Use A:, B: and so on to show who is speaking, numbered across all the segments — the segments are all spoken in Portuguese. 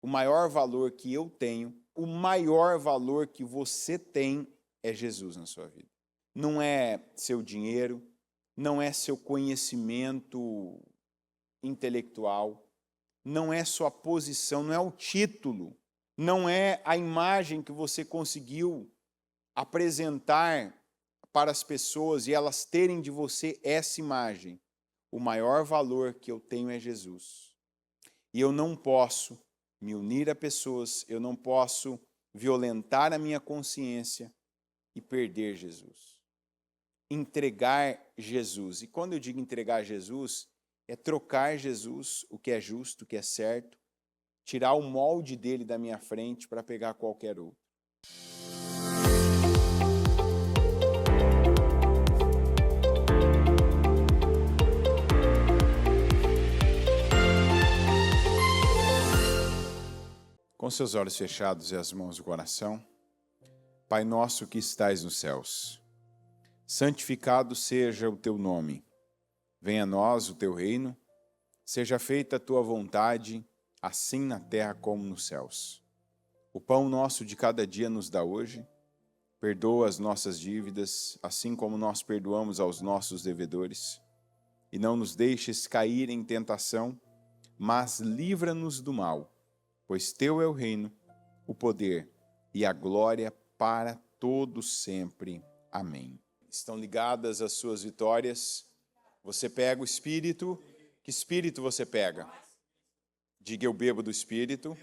A: o maior valor que eu tenho, o maior valor que você tem é Jesus na sua vida. Não é seu dinheiro, não é seu conhecimento intelectual, não é sua posição, não é o título, não é a imagem que você conseguiu apresentar para as pessoas e elas terem de você essa imagem. O maior valor que eu tenho é Jesus. E eu não posso me unir a pessoas, eu não posso violentar a minha consciência e perder Jesus. Entregar Jesus. E quando eu digo entregar Jesus, é trocar Jesus, o que é justo, o que é certo, tirar o molde dele da minha frente para pegar qualquer outro. Com seus olhos fechados e as mãos no coração, Pai nosso que estais nos céus, santificado seja o teu nome. Venha a nós o teu reino, seja feita a tua vontade, assim na terra como nos céus. O pão nosso de cada dia nos dá hoje, perdoa as nossas dívidas, assim como nós perdoamos aos nossos devedores, e não nos deixes cair em tentação, mas livra-nos do mal, pois teu é o reino, o poder e a glória para todos sempre. Amém. Estão ligadas as suas vitórias. Você pega o Espírito. Que Espírito você pega? Diga: eu bebo do Espírito,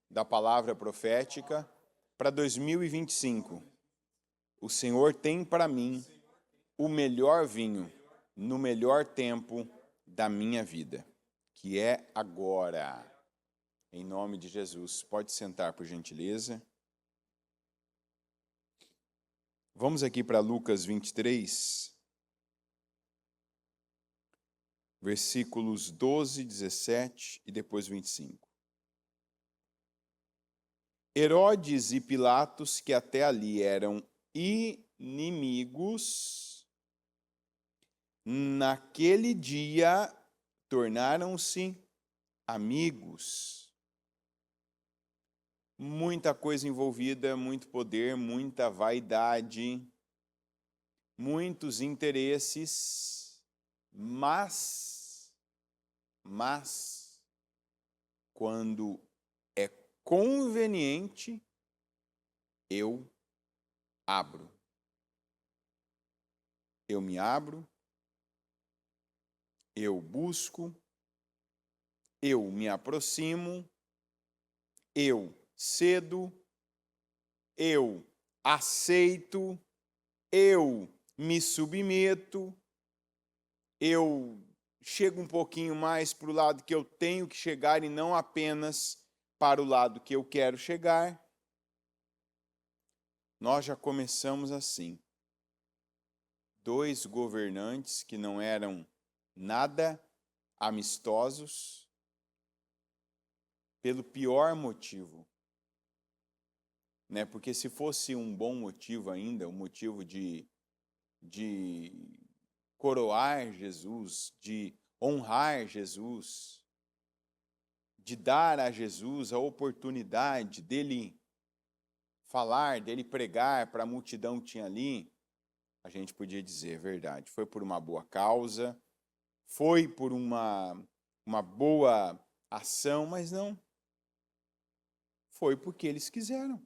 A: da palavra profética, para 2025. O Senhor tem para mim o melhor vinho, no melhor tempo da minha vida, que é agora. Em nome de Jesus. Pode sentar, por gentileza. Vamos aqui para Lucas 23, versículos 12, 17 e depois 25. Herodes e Pilatos, que até ali eram inimigos, naquele dia tornaram-se amigos. Muita coisa envolvida, muito poder, muita vaidade, muitos interesses, mas quando é conveniente, eu abro. Eu me abro, eu busco, eu me aproximo, eu cedo, eu aceito, eu me submeto, eu chego um pouquinho mais para o lado que eu tenho que chegar e não apenas para o lado que eu quero chegar. Nós já começamos assim. 2 governantes que não eram nada amistosos, pelo pior motivo. Né? Porque se fosse um bom motivo ainda, um motivo de coroar Jesus, de honrar Jesus, de dar a Jesus a oportunidade dele falar, dele pregar para a multidão que tinha ali, a gente podia dizer, verdade, foi por uma boa causa, foi por uma boa ação, mas não. Foi porque eles quiseram.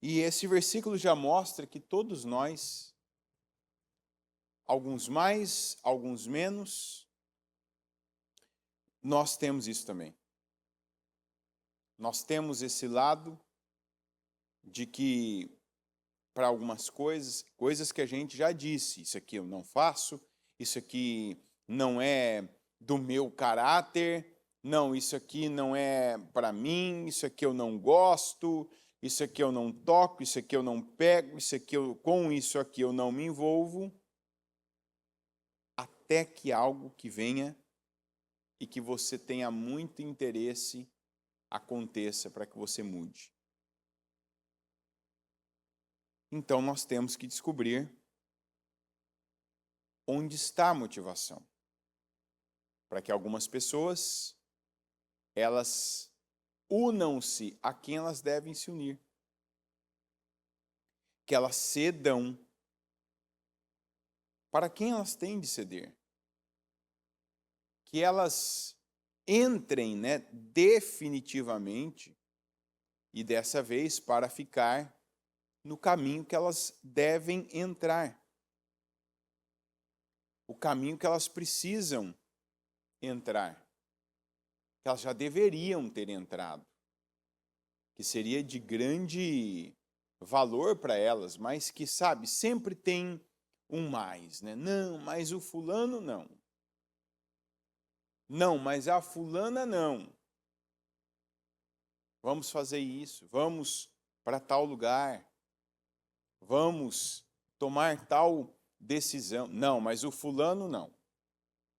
A: E esse versículo já mostra que todos nós, alguns mais, alguns menos, nós temos isso também. Nós temos esse lado de que, para algumas coisas que a gente já disse, isso aqui eu não faço, isso aqui não é do meu caráter, não, isso aqui não é para mim, isso aqui eu não gosto, isso aqui eu não toco, isso aqui eu não pego, com isso aqui eu não me envolvo, até que algo que venha e que você tenha muito interesse aconteça para que você mude. Então nós temos que descobrir onde está a motivação. Para que algumas pessoas elas unam-se a quem elas devem se unir. Que elas cedam para quem elas têm de ceder. Que elas entrem, né, definitivamente, e dessa vez para ficar no caminho que elas devem entrar. O caminho que elas precisam entrar. Que elas já deveriam ter entrado. Que seria de grande valor para elas, mas que, sabe, sempre tem um mais, né? Não, mas o fulano não. Não, mas a fulana não. Vamos fazer isso, vamos para tal lugar, vamos tomar tal decisão. Não, mas o fulano não.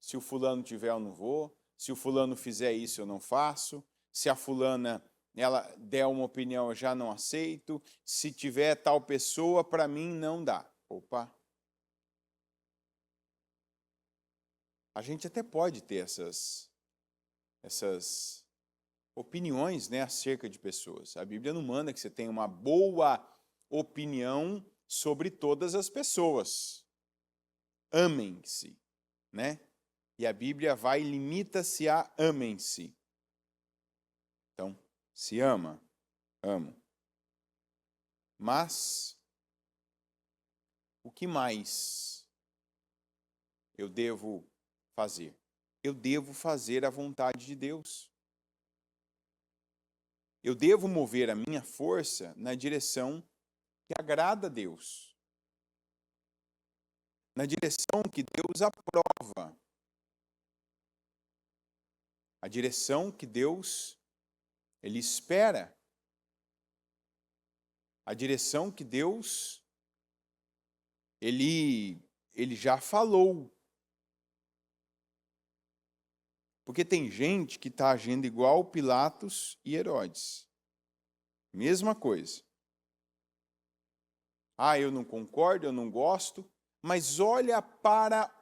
A: Se o fulano tiver, eu não vou. Se o fulano fizer isso, eu não faço. Se a fulana ela der uma opinião, eu já não aceito. Se tiver tal pessoa, para mim não dá. Opa! A gente até pode ter essas opiniões, né, acerca de pessoas. A Bíblia não manda que você tenha uma boa opinião sobre todas as pessoas. Amem-se, né? E a Bíblia vai e limita-se a amem-se. Então, se ama, amo. Mas, o que mais eu devo fazer? Eu devo fazer a vontade de Deus. Eu devo mover a minha força na direção que agrada a Deus. Na direção que Deus aprova. A direção que Deus, Ele espera. A direção que Deus, Ele já falou. Porque tem gente que está agindo igual Pilatos e Herodes. Mesma coisa. Ah, eu não concordo, eu não gosto, mas olha para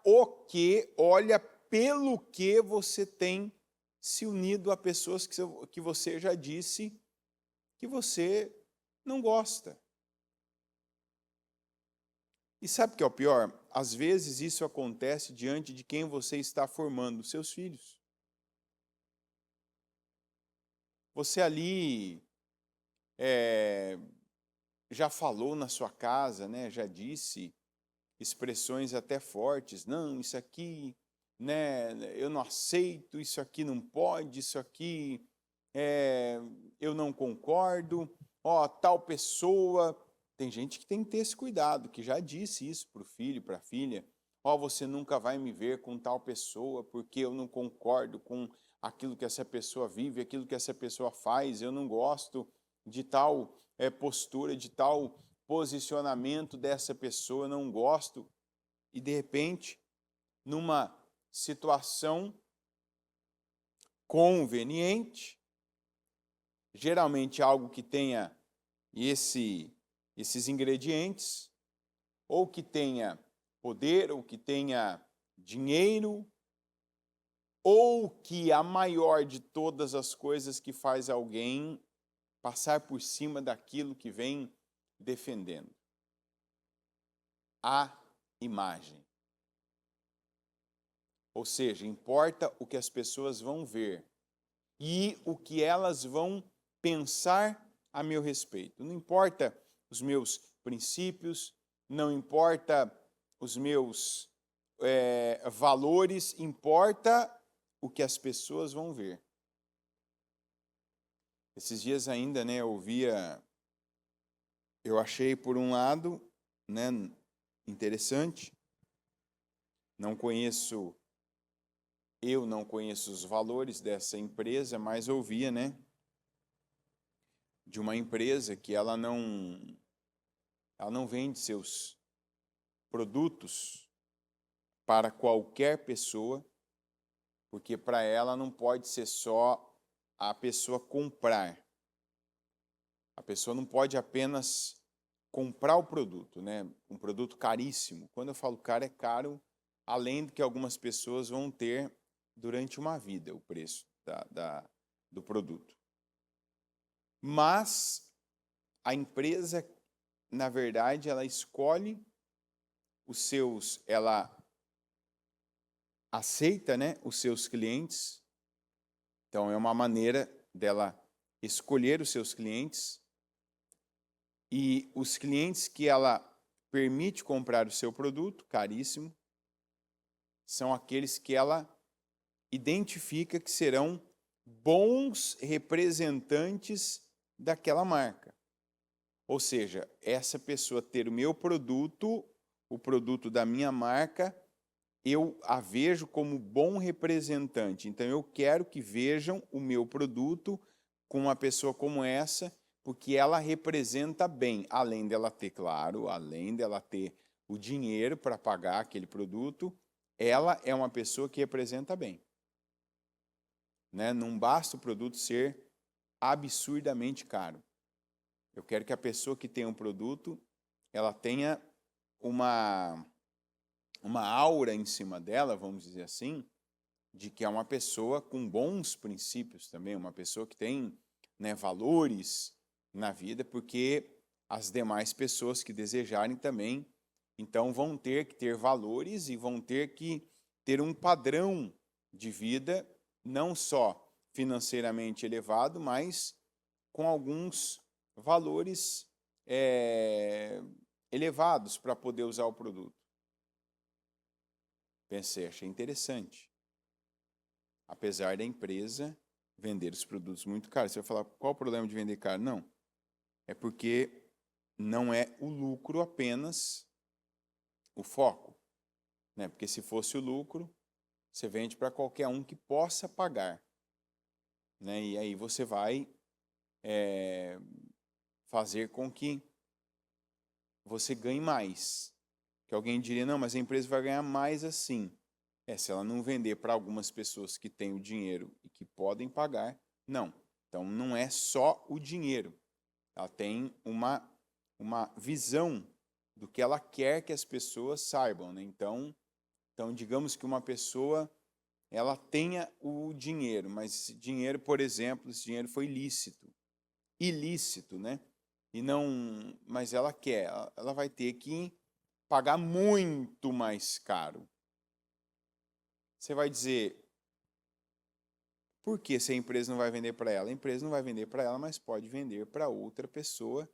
A: olha pelo que você tem se unido a pessoas que você já disse que você não gosta. E sabe o que é o pior? Às vezes isso acontece diante de quem você está formando, seus filhos. Você ali já falou na sua casa, né? Já disse expressões até fortes. Não, isso aqui, né? Eu não aceito, isso aqui não pode, isso aqui eu não concordo. Ó, tal pessoa. Tem gente que tem que ter esse cuidado, que já disse isso para o filho, para a filha. Ó, você nunca vai me ver com tal pessoa, porque eu não concordo com aquilo que essa pessoa vive, aquilo que essa pessoa faz, eu não gosto de tal postura, de tal posicionamento dessa pessoa, eu não gosto. E, de repente, numa situação conveniente, geralmente algo que tenha esses ingredientes, ou que tenha poder, ou que tenha dinheiro, ou que a maior de todas as coisas que faz alguém passar por cima daquilo que vem defendendo. A imagem. Ou seja, importa o que as pessoas vão ver e o que elas vão pensar a meu respeito. Não importa os meus princípios, não importa os meus valores, importa o que as pessoas vão ver. Esses dias ainda, né, eu achei por um lado, né, interessante. Eu não conheço os valores dessa empresa, mas ouvia, né, de uma empresa que ela não vende seus produtos para qualquer pessoa, porque para ela não pode ser só a pessoa comprar. A pessoa não pode apenas comprar o produto, né? Um produto caríssimo. Quando eu falo caro, é caro, além do que algumas pessoas vão ter durante uma vida, o preço do produto. Mas a empresa, na verdade, ela escolhe ela aceita, né, os seus clientes. Então, é uma maneira dela escolher os seus clientes. E os clientes que ela permite comprar o seu produto, caríssimo, são aqueles que ela identifica que serão bons representantes daquela marca. Ou seja, essa pessoa ter o meu produto, o produto da minha marca, eu a vejo como bom representante. Então, eu quero que vejam o meu produto com uma pessoa como essa, porque ela representa bem, além dela ter, claro, além dela ter o dinheiro para pagar aquele produto, ela é uma pessoa que representa bem. Né? Não basta o produto ser absurdamente caro. Eu quero que a pessoa que tem um produto, ela tenha uma aura em cima dela, vamos dizer assim, de que é uma pessoa com bons princípios também, uma pessoa que tem, né, valores na vida, porque as demais pessoas que desejarem também, então vão ter que ter valores e vão ter que ter um padrão de vida, não só financeiramente elevado, mas com alguns valores elevados para poder usar o produto. Pensei, achei interessante. Apesar da empresa vender os produtos muito caros. Você vai falar, qual o problema de vender caro? Não. É porque não é o lucro apenas o foco. Né? Porque se fosse o lucro, você vende para qualquer um que possa pagar. Né? E aí você vai fazer com que você ganhe mais. Que alguém diria, não, mas a empresa vai ganhar mais assim. Se ela não vender para algumas pessoas que têm o dinheiro e que podem pagar, não. Então, não é só o dinheiro. Ela tem uma visão do que ela quer que as pessoas saibam. Né? Então, digamos que uma pessoa ela tenha o dinheiro, mas esse dinheiro, por exemplo, esse dinheiro foi ilícito, né? E não, mas ela quer, ela vai ter que pagar muito mais caro. Você vai dizer, por que se a empresa não vai vender para ela? A empresa não vai vender para ela, mas pode vender para outra pessoa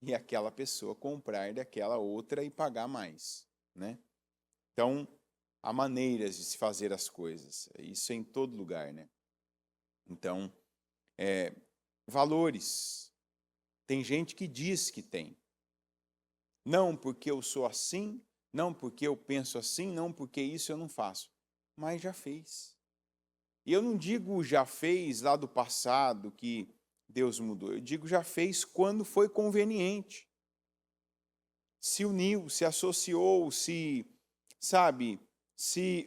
A: e aquela pessoa comprar daquela outra e pagar mais, né? Então, há maneiras de se fazer as coisas. Isso é em todo lugar, né? Então, valores. Tem gente que diz que tem. Não porque eu sou assim, não porque eu penso assim, não porque isso eu não faço. Mas já fez. E eu não digo já fez lá do passado que Deus mudou. Eu digo já fez quando foi conveniente. Se uniu, se associou, se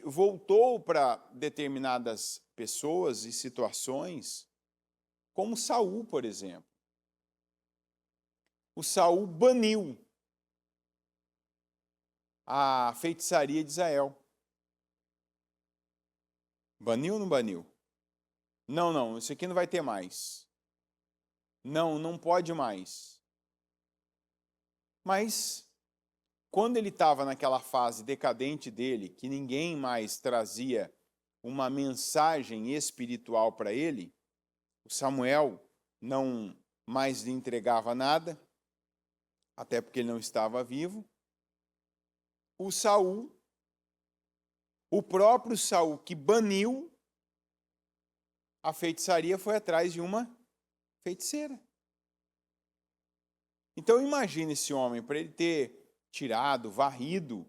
A: voltou para determinadas pessoas e situações, como Saul, por exemplo. O Saul baniu a feitiçaria de Israel. Baniu ou não baniu? Não, isso aqui não vai ter mais. Não pode mais. Mas, quando ele estava naquela fase decadente dele, que ninguém mais trazia uma mensagem espiritual para ele, o Samuel não mais lhe entregava nada, até porque ele não estava vivo. O próprio Saul que baniu a feitiçaria foi atrás de uma feiticeira. Então imagine esse homem, para ele ter tirado, varrido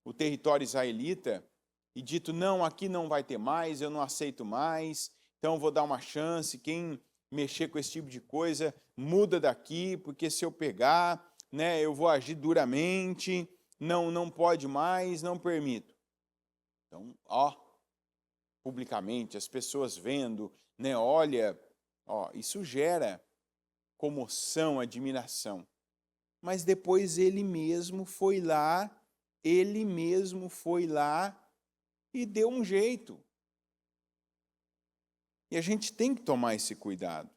A: o território israelita e dito, não, aqui não vai ter mais, eu não aceito mais, então vou dar uma chance, quem mexer com esse tipo de coisa, muda daqui, porque se eu pegar, né, eu vou agir duramente, não pode mais, não permito. Então, publicamente, as pessoas vendo, né, olha, isso gera comoção, admiração. Mas depois ele mesmo foi lá e deu um jeito. E a gente tem que tomar esse cuidado.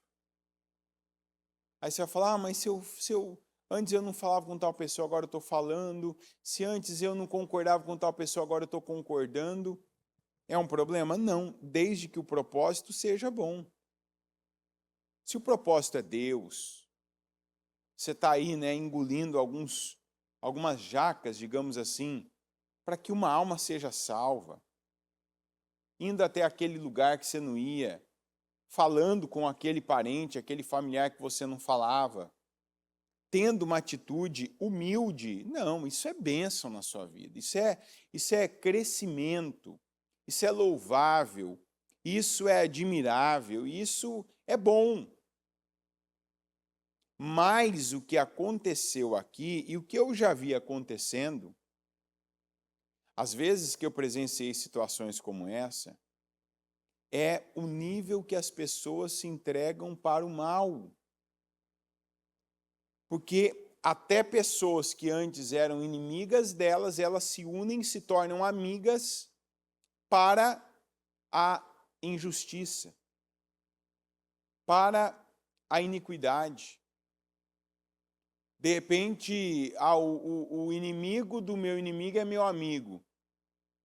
A: Aí você vai falar, mas se eu antes eu não falava com tal pessoa, agora eu estou falando. Se antes eu não concordava com tal pessoa, agora eu estou concordando. É um problema? Não, desde que o propósito seja bom. Se o propósito é Deus, você está aí, né, engolindo algumas jacas, digamos assim, para que uma alma seja salva, indo até aquele lugar que você não ia, falando com aquele parente, aquele familiar que você não falava, tendo uma atitude humilde. Não, isso é bênção na sua vida, isso é crescimento, isso é louvável, isso é admirável, isso é bom. Mas o que aconteceu aqui e o que eu já vi acontecendo, às vezes que eu presenciei situações como essa, é o nível que as pessoas se entregam para o mal. Porque até pessoas que antes eram inimigas delas, elas se unem, se tornam amigas para a injustiça, para a iniquidade. De repente, o inimigo do meu inimigo é meu amigo,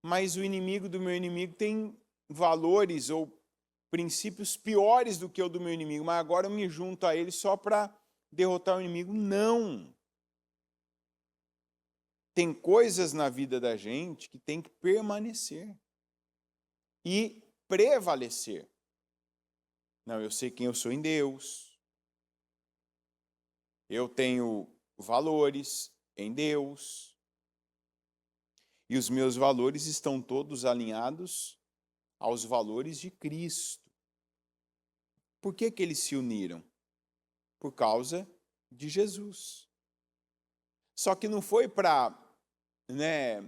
A: mas o inimigo do meu inimigo tem valores ou princípios piores do que o do meu inimigo, mas agora eu me junto a ele só para derrotar o inimigo. Não! Tem coisas na vida da gente que tem que permanecer e prevalecer. Não, eu sei quem eu sou em Deus. Eu tenho valores em Deus. E os meus valores estão todos alinhados aos valores de Cristo. Por que eles se uniram? Por causa de Jesus. Só que não foi para, né,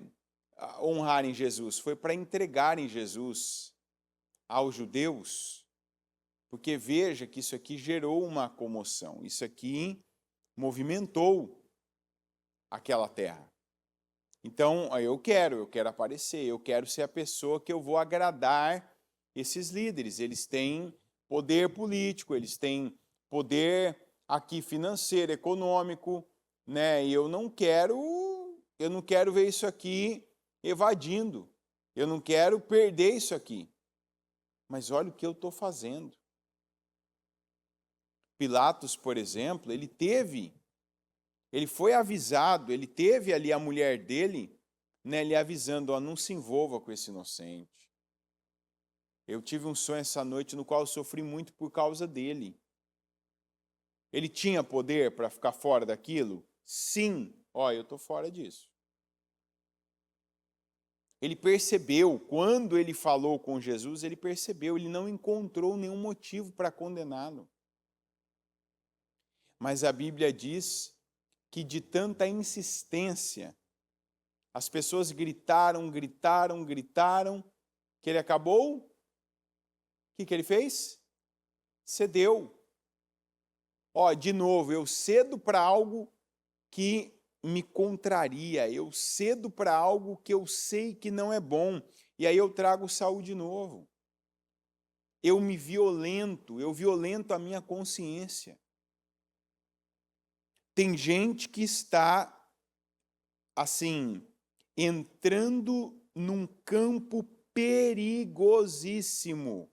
A: honrarem Jesus, foi para entregarem Jesus aos judeus, porque veja que isso aqui gerou uma comoção, isso aqui movimentou aquela terra. Então, eu quero aparecer, eu quero ser a pessoa que eu vou agradar esses líderes. Eles têm poder político, eles têm poder aqui financeiro, econômico, né? E eu não quero ver isso aqui evadindo. Eu não quero perder isso aqui. Mas olha o que eu estou fazendo. Pilatos, por exemplo, ele foi avisado, ele teve ali a mulher dele, né, lhe avisando, ó, não se envolva com esse inocente. Eu tive um sonho essa noite no qual eu sofri muito por causa dele. Ele tinha poder para ficar fora daquilo? Sim. Ó, eu estou fora disso. Ele percebeu, quando ele falou com Jesus, ele percebeu, ele não encontrou nenhum motivo para condená-lo. Mas a Bíblia diz que de tanta insistência, as pessoas gritaram, que ele acabou. O que ele fez? Cedeu. Ó, de novo, eu cedo para algo que me contraria, eu cedo para algo que eu sei que não é bom, e aí eu trago Saul de novo. Eu violento a minha consciência. Tem gente que está, assim, entrando num campo perigosíssimo.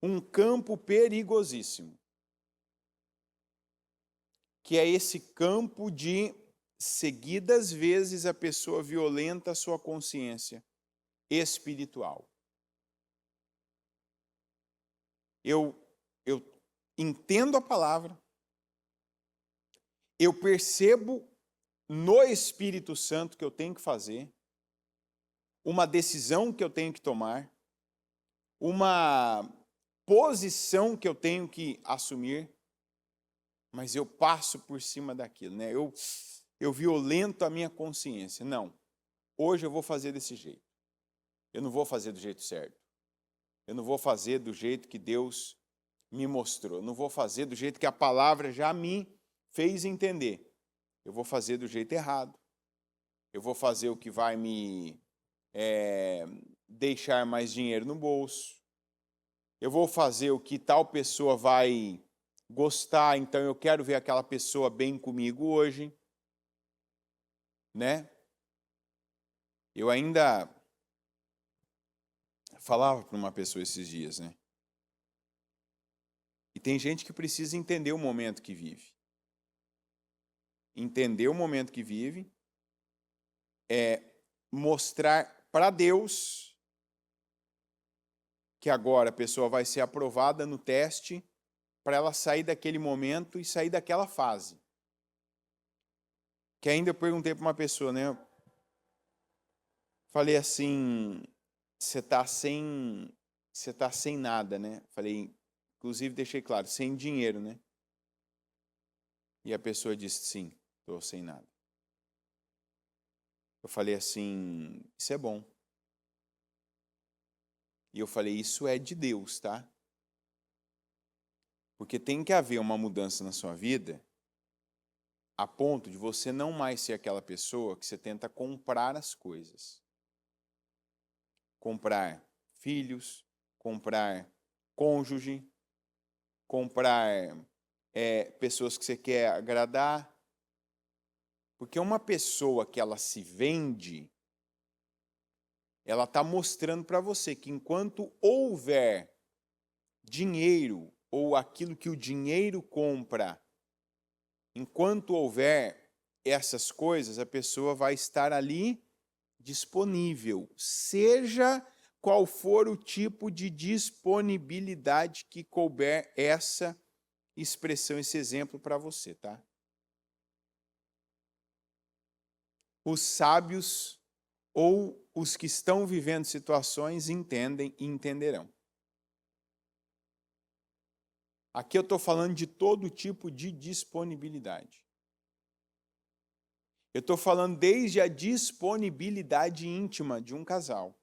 A: Um campo perigosíssimo. Que é esse campo de, seguidas vezes, a pessoa violenta a sua consciência espiritual. Eu entendo a palavra, eu percebo no Espírito Santo que eu tenho que fazer, uma decisão que eu tenho que tomar, uma posição que eu tenho que assumir, mas eu passo por cima daquilo, né? Eu violento a minha consciência. Não, hoje eu vou fazer desse jeito. Eu não vou fazer do jeito certo. Eu não vou fazer do jeito que Deus me mostrou. Eu não vou fazer do jeito que a palavra já me fez entender. Eu vou fazer do jeito errado. Eu vou fazer o que vai me deixar mais dinheiro no bolso. Eu vou fazer o que tal pessoa vai gostar, então eu quero ver aquela pessoa bem comigo hoje, né? Eu ainda falava para uma pessoa esses dias, né? E tem gente que precisa entender o momento que vive. Entender o momento que vive é mostrar para Deus que agora a pessoa vai ser aprovada no teste para ela sair daquele momento e sair daquela fase. Que ainda eu perguntei para uma pessoa, né? Falei assim, você tá sem nada, né? Falei, inclusive deixei claro, sem dinheiro, né? E a pessoa disse, sim, estou sem nada. Eu falei assim, isso é bom. E eu falei, isso é de Deus, tá? Porque tem que haver uma mudança na sua vida a ponto de você não mais ser aquela pessoa que você tenta comprar as coisas. Comprar filhos, comprar cônjuge, comprar pessoas que você quer agradar. Porque uma pessoa que ela se vende, ela está mostrando para você que enquanto houver dinheiro ou aquilo que o dinheiro compra, enquanto houver essas coisas, a pessoa vai estar ali disponível, seja qual for o tipo de disponibilidade que couber essa expressão, esse exemplo para você, tá? Os sábios ou os que estão vivendo situações entendem e entenderão. Aqui eu estou falando de todo tipo de disponibilidade. Eu estou falando desde a disponibilidade íntima de um casal,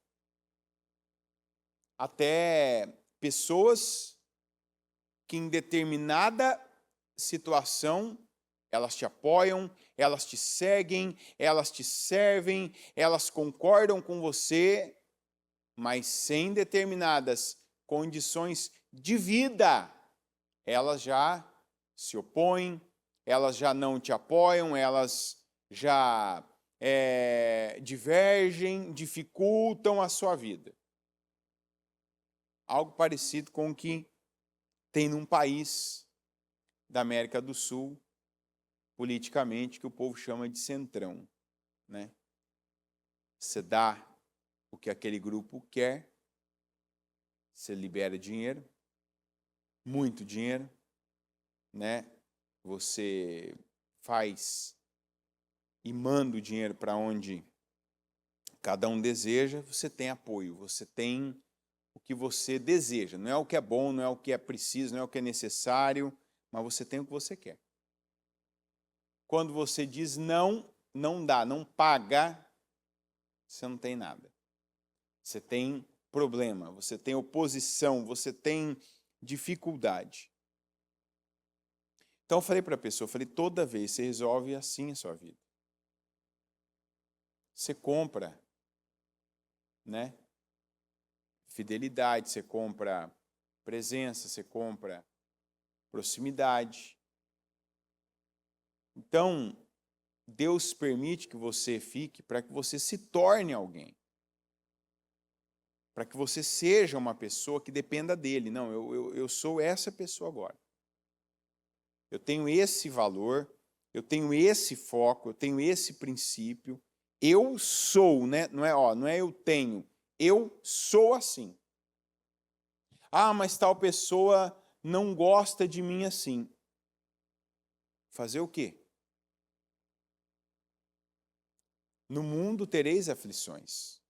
A: até pessoas que em determinada situação elas te apoiam, elas te seguem, elas te servem, elas concordam com você, mas sem determinadas condições de vida, elas já se opõem, elas já não te apoiam, elas já divergem, dificultam a sua vida. Algo parecido com o que tem num país da América do Sul, politicamente, que o povo chama de centrão, né? Você dá o que aquele grupo quer, você libera dinheiro, muito dinheiro, né? Você faz e manda o dinheiro para onde cada um deseja, você tem apoio, você tem o que você deseja. Não é o que é bom, não é o que é preciso, não é o que é necessário, mas você tem o que você quer. Quando você diz não, não dá, não paga, você não tem nada. Você tem problema, você tem oposição, você tem dificuldade. Então eu falei para a pessoa, toda vez você resolve assim a sua vida. Você compra, né? Fidelidade, você compra presença, você compra proximidade. Então, Deus permite que você fique para que você se torne alguém. Para que você seja uma pessoa que dependa dele. Não, eu sou essa pessoa agora. Eu tenho esse valor, eu tenho esse foco, eu tenho esse princípio. Eu sou, né? Não é eu tenho. Eu sou assim. Ah, mas tal pessoa não gosta de mim assim. Fazer o quê? No mundo tereis aflições.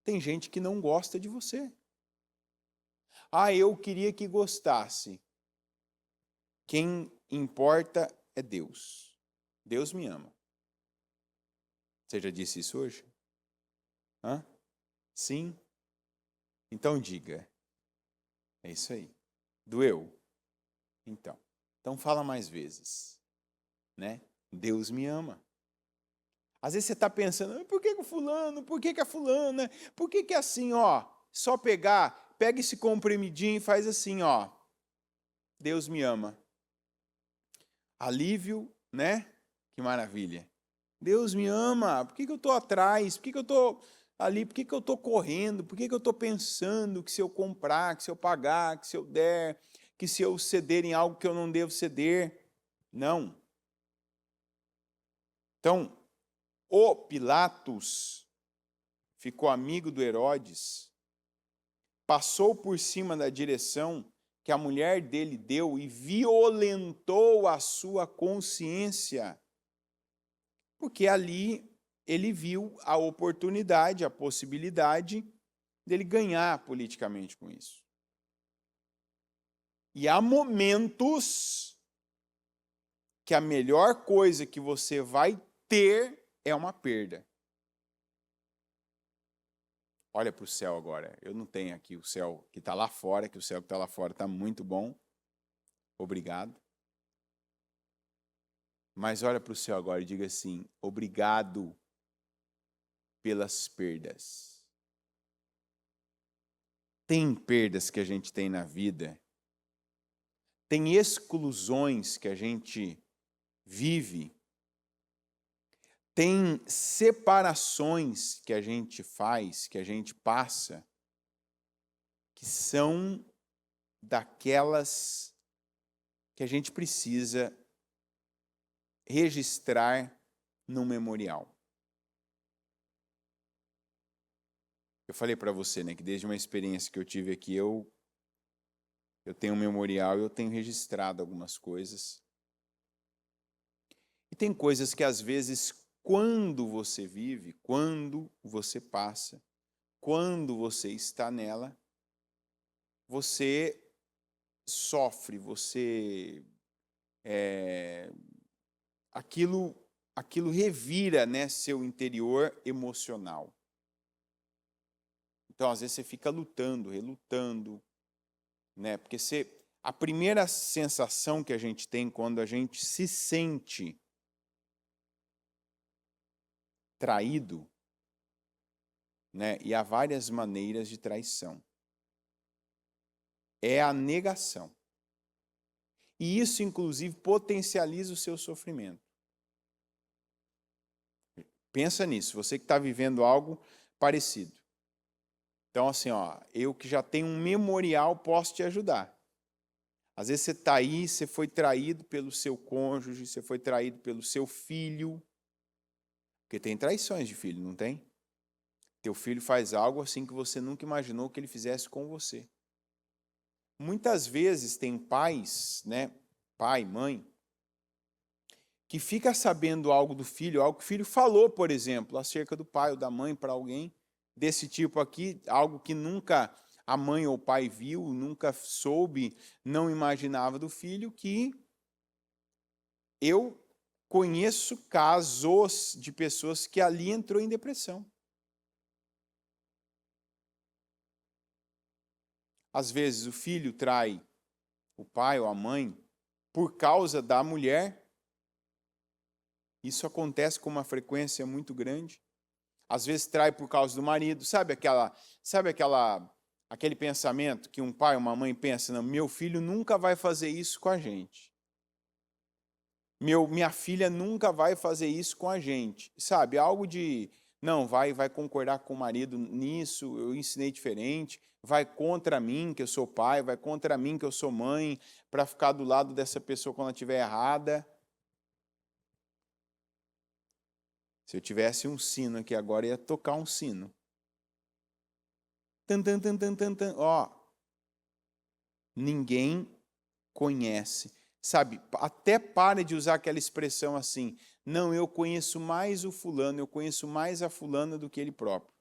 A: Tem gente que não gosta de você. Ah, eu queria que gostasse. Quem importa é Deus. Deus me ama. Você já disse isso hoje? Hã? Sim? Então diga. É isso aí. Doeu? Então fala mais vezes. Né? Deus me ama. Às vezes você está pensando, por que o fulano, por que a fulana, por que assim, ó, só pega esse comprimidinho e faz assim, ó, Deus me ama. Alívio, né? Que maravilha. Deus me ama, por que eu estou atrás, por que eu estou ali, por que eu estou correndo, por que eu estou pensando que se eu comprar, que se eu pagar, que se eu der, que se eu ceder em algo que eu não devo ceder. Não. Então, o Pilatos ficou amigo do Herodes, passou por cima da direção que a mulher dele deu e violentou a sua consciência, porque ali ele viu a oportunidade, a possibilidade dele ganhar politicamente com isso. E há momentos que a melhor coisa que você vai ter é uma perda. Olha para o céu agora. Eu não tenho aqui o céu que está lá fora, que o céu que está lá fora está muito bom. Obrigado. Mas olha para o céu agora e diga assim, obrigado pelas perdas. Tem perdas que a gente tem na vida, tem exclusões que a gente vive, tem separações que a gente faz, que a gente passa, que são daquelas que a gente precisa registrar no memorial. Eu falei para você, né, que desde uma experiência que eu tive aqui, eu tenho um memorial e eu tenho registrado algumas coisas. E tem coisas que às vezes, quando você vive, quando você passa, quando você está nela, você sofre, você aquilo revira, né, seu interior emocional. Então, às vezes você fica lutando, relutando, né? Porque a primeira sensação que a gente tem quando a gente se sente traído, né? E há várias maneiras de traição. É a negação. E isso, inclusive, potencializa o seu sofrimento. Pensa nisso, você que está vivendo algo parecido. Então, assim, ó, eu que já tenho um memorial posso te ajudar. Às vezes você está aí, você foi traído pelo seu cônjuge, você foi traído pelo seu filho. Porque tem traições de filho, não tem? Teu filho faz algo assim que você nunca imaginou que ele fizesse com você. Muitas vezes tem pais, né, pai, mãe, que fica sabendo algo do filho, algo que o filho falou, por exemplo, acerca do pai ou da mãe para alguém desse tipo aqui, algo que nunca a mãe ou o pai viu, nunca soube, não imaginava do filho, que eu conheço casos de pessoas que ali entrou em depressão. Às vezes o filho trai o pai ou a mãe por causa da mulher. Isso acontece com uma frequência muito grande. Às vezes trai por causa do marido. Sabe aquele pensamento que um pai ou uma mãe pensa, não, meu filho nunca vai fazer isso com a gente. Minha filha nunca vai fazer isso com a gente. Sabe, algo de, não, vai concordar com o marido nisso, eu ensinei diferente, vai contra mim, que eu sou pai, vai contra mim, que eu sou mãe, para ficar do lado dessa pessoa quando ela estiver errada. Se eu tivesse um sino aqui agora, ia tocar um sino. Tan, tan, tan, tan, tan, tan. Ó, ninguém conhece. Sabe, até pare de usar aquela expressão assim, não, eu conheço mais o fulano, eu conheço mais a fulana do que ele próprio.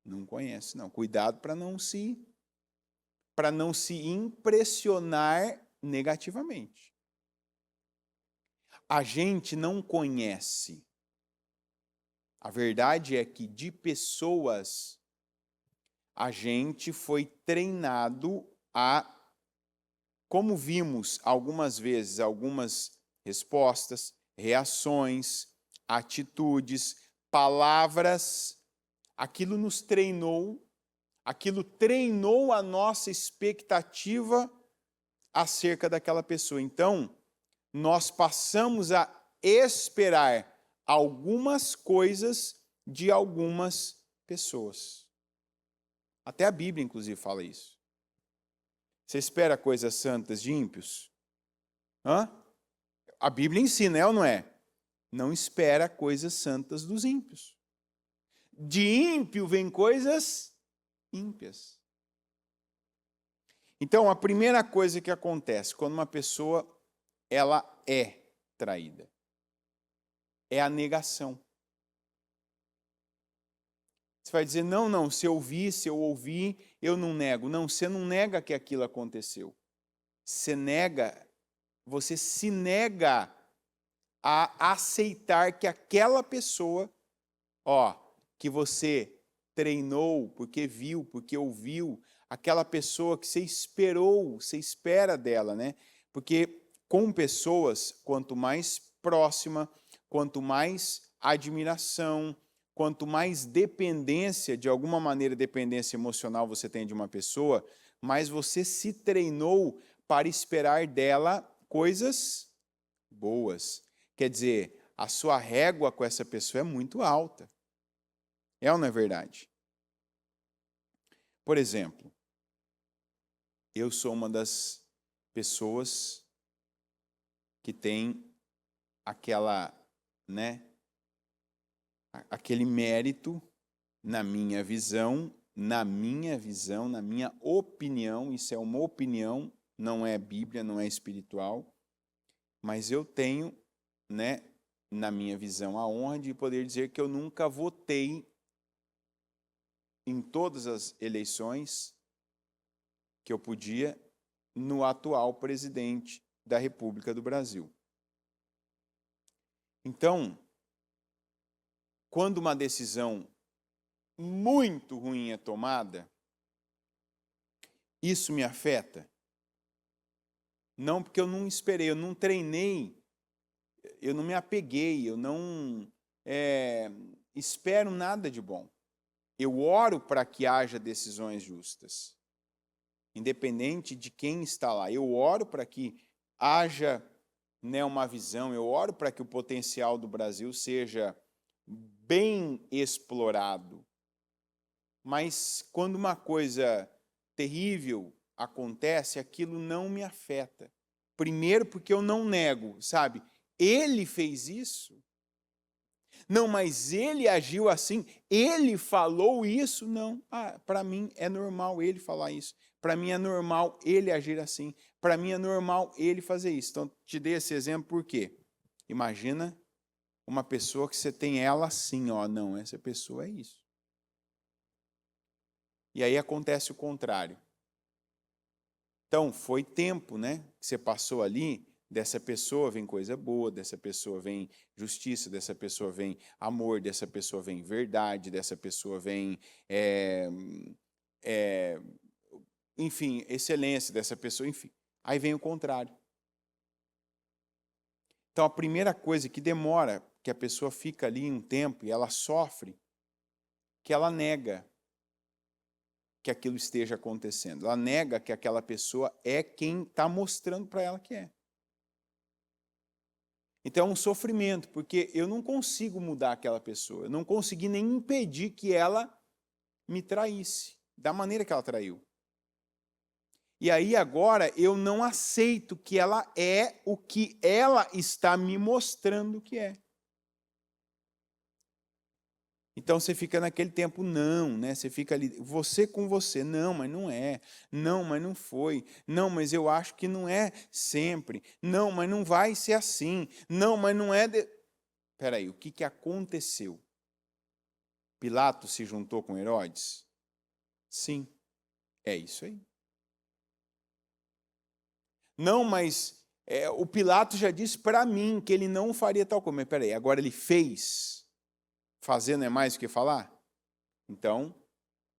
A: Não conhece, não. Cuidado para não se impressionar negativamente. A gente não conhece. A verdade é que de pessoas a gente foi treinado a, como vimos algumas vezes, algumas respostas, reações, atitudes, palavras, aquilo nos treinou, aquilo treinou a nossa expectativa acerca daquela pessoa. Então, nós passamos a esperar algumas coisas de algumas pessoas. Até a Bíblia, inclusive, fala isso. Você espera coisas santas de ímpios? Hã? A Bíblia ensina, é ou não é? Não espera coisas santas dos ímpios. De ímpio vem coisas ímpias. Então, a primeira coisa que acontece quando uma pessoa ela é traída é a negação. Você vai dizer, não, se eu ouvi, eu não nego. Não, você não nega que aquilo aconteceu. Você se nega a aceitar que aquela pessoa, que você treinou, porque viu, porque ouviu, aquela pessoa que você esperou, você espera dela, né? Porque com pessoas, quanto mais próxima, quanto mais admiração, quanto mais dependência, de alguma maneira, dependência emocional você tem de uma pessoa, mais você se treinou para esperar dela coisas boas. Quer dizer, a sua régua com essa pessoa é muito alta. É ou não é verdade? Por exemplo, eu sou uma das pessoas que tem aquele mérito na minha visão, na minha opinião, isso é uma opinião, não é Bíblia, não é espiritual, mas eu tenho, na minha visão, a honra de poder dizer que eu nunca votei em todas as eleições que eu podia no atual presidente da República do Brasil. Então, quando uma decisão muito ruim é tomada, isso me afeta? Não, porque eu não esperei, eu não treinei, eu não me apeguei, eu não espero nada de bom. Eu oro para que haja decisões justas, independente de quem está lá. Eu oro para que haja uma visão, eu oro para que o potencial do Brasil seja bem explorado. Mas quando uma coisa terrível acontece, aquilo não me afeta. Primeiro porque eu não nego, sabe? Ele fez isso. Não, mas ele agiu assim, ele falou isso, não. Para mim é normal ele falar isso. Para mim é normal ele agir assim. Para mim é normal ele fazer isso. Então, te dei esse exemplo por quê? Imagina uma pessoa que você tem ela assim, não, essa pessoa é isso. E aí acontece o contrário. Então, foi tempo, que você passou ali, dessa pessoa vem coisa boa, dessa pessoa vem justiça, dessa pessoa vem amor, dessa pessoa vem verdade, dessa pessoa vem, enfim, excelência dessa pessoa, enfim. Aí vem o contrário. Então, a primeira coisa que demora, que a pessoa fica ali um tempo e ela sofre, que ela nega que aquilo esteja acontecendo. Ela nega que aquela pessoa é quem está mostrando para ela que é. Então é um sofrimento, porque eu não consigo mudar aquela pessoa. Eu não consegui nem impedir que ela me traísse, da maneira que ela traiu. E aí agora eu não aceito que ela é o que ela está me mostrando que é. Então você fica naquele tempo, não, você fica ali, você com você, não, mas não é, não, mas não foi, não, mas eu acho que não é sempre, não, mas não vai ser assim, não, mas não é... Espera aí, o que aconteceu? Pilatos se juntou com Herodes? Sim, é isso aí. Não, mas o Pilatos já disse para mim que ele não faria tal coisa, mas espera aí, agora ele fez... Fazer não é mais do que falar? Então,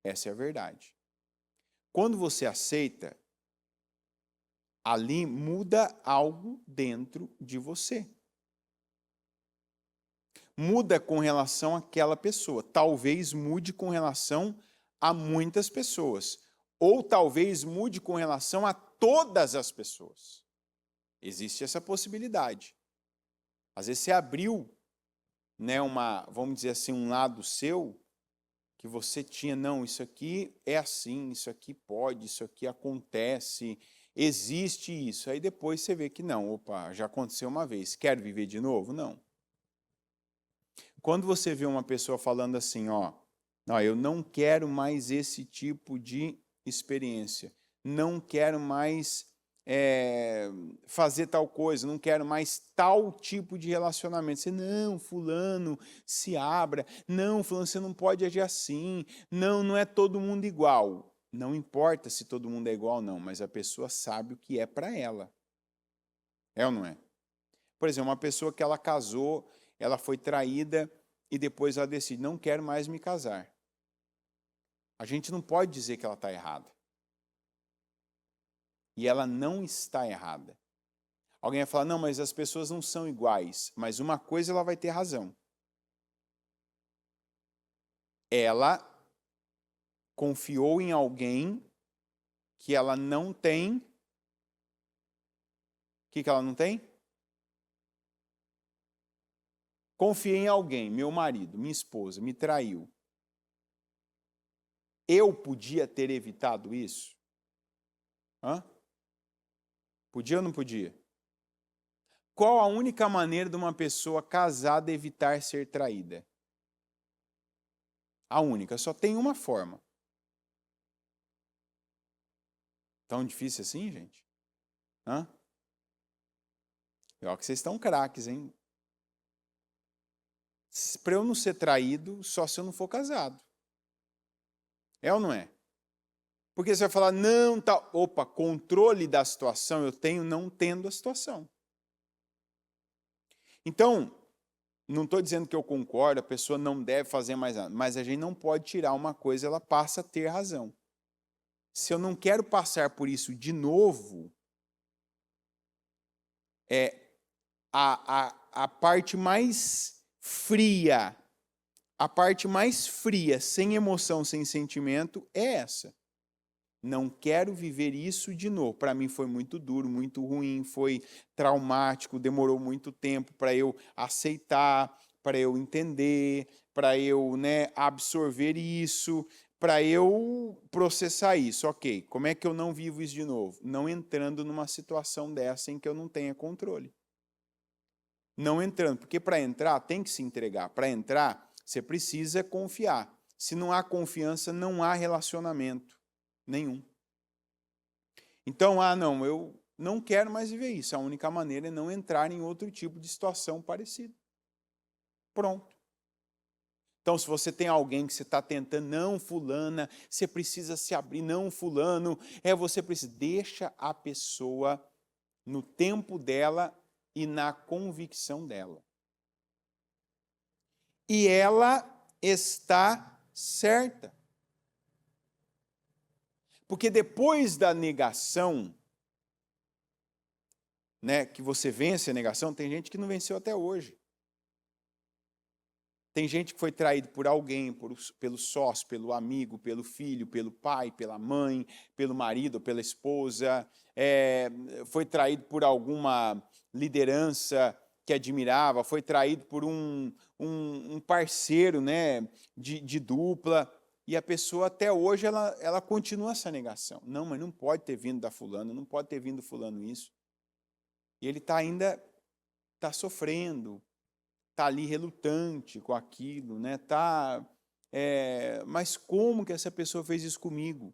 A: essa é a verdade. Quando você aceita, ali muda algo dentro de você. muda com relação àquela pessoa. Talvez mude com relação a muitas pessoas. Ou talvez mude com relação a todas as pessoas. Existe essa possibilidade. Às vezes você abriu, né, vamos dizer assim, um lado seu, que você tinha, não, isso aqui é assim, isso aqui pode, isso aqui acontece, existe isso. Aí depois você vê que não, opa, já aconteceu uma vez, quero viver de novo? Não. Quando você vê uma pessoa falando assim, ó, não, eu não quero mais esse tipo de experiência, não quero mais fazer tal coisa, não quero mais tal tipo de relacionamento. Você, não, fulano, se abra, não, fulano, você não pode agir assim, não, não é todo mundo igual. Não importa se todo mundo é igual ou não, mas a pessoa sabe o que é para ela. É ou não é? Por exemplo, uma pessoa que ela casou, ela foi traída e depois ela decide, não quero mais me casar. A gente não pode dizer que ela está errada. E ela não está errada. Alguém vai falar, não, mas as pessoas não são iguais. Mas uma coisa ela vai ter razão. Ela confiou em alguém que ela não tem. O que ela não tem? Confiei em alguém, meu marido, minha esposa, me traiu. Eu podia ter evitado isso? Hã? Podia ou não podia? Qual a única maneira de uma pessoa casada evitar ser traída? A única, só tem uma forma. Tão difícil assim, gente? Hã? Pior que vocês estão craques, hein? Para eu não ser traído, só se eu não for casado. É ou não é? Porque você vai falar, não, tá, opa, controle da situação eu tenho não tendo a situação. Então, não estou dizendo que eu concordo, a pessoa não deve fazer mais nada, mas a gente não pode tirar uma coisa, ela passa a ter razão. Se eu não quero passar por isso de novo, a parte mais fria, sem emoção, sem sentimento, é essa. Não quero viver isso de novo. Para mim foi muito duro, muito ruim, foi traumático, demorou muito tempo para eu aceitar, para eu entender, para eu, absorver isso, para eu processar isso. Ok, como é que eu não vivo isso de novo? Não entrando numa situação dessa em que eu não tenha controle. Não entrando, porque para entrar tem que se entregar. Para entrar, você precisa confiar. Se não há confiança, não há relacionamento nenhum. Então, não, eu não quero mais viver isso. A única maneira é não entrar em outro tipo de situação parecida. Pronto. Então, se você tem alguém que você está tentando, não, fulana, você precisa se abrir, não, fulano, você precisa. Deixa a pessoa no tempo dela e na convicção dela. E ela está certa. Porque depois da negação, que você vence a negação, tem gente que não venceu até hoje. Tem gente que foi traído por alguém, pelo sócio, pelo amigo, pelo filho, pelo pai, pela mãe, pelo marido, pela esposa, foi traído por alguma liderança que admirava, foi traído por um parceiro, de dupla. E a pessoa até hoje ela continua essa negação. Não, mas não pode ter vindo da fulana, não pode ter vindo do fulano isso. E ele ainda está sofrendo, está ali relutante com aquilo, mas como que essa pessoa fez isso comigo?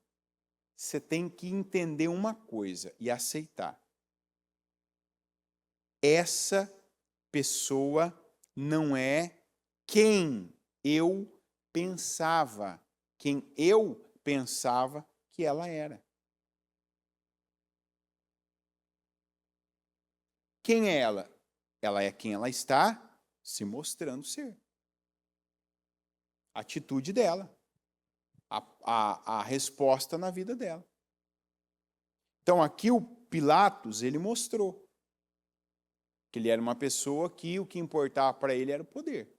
A: Você tem que entender uma coisa e aceitar. Essa pessoa não é quem eu pensava que ela era. Quem é ela? Ela é quem ela está se mostrando ser. A atitude dela. A resposta na vida dela. Então aqui o Pilatos, ele mostrou que ele era uma pessoa que o que importava para ele era o poder.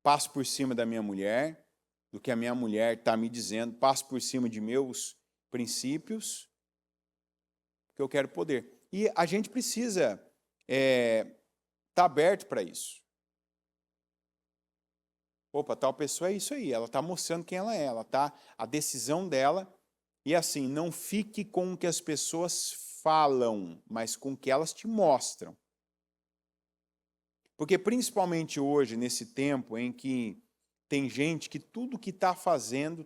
A: passo por cima da minha mulher, do que a minha mulher está me dizendo, passo por cima de meus princípios, porque eu quero poder. E a gente precisa estar aberto para isso. Opa, tal pessoa é isso aí, ela está mostrando quem ela está, a decisão dela. E assim, não fique com o que as pessoas falam, mas com o que elas te mostram. Porque principalmente hoje, nesse tempo em que tem gente que tudo que está fazendo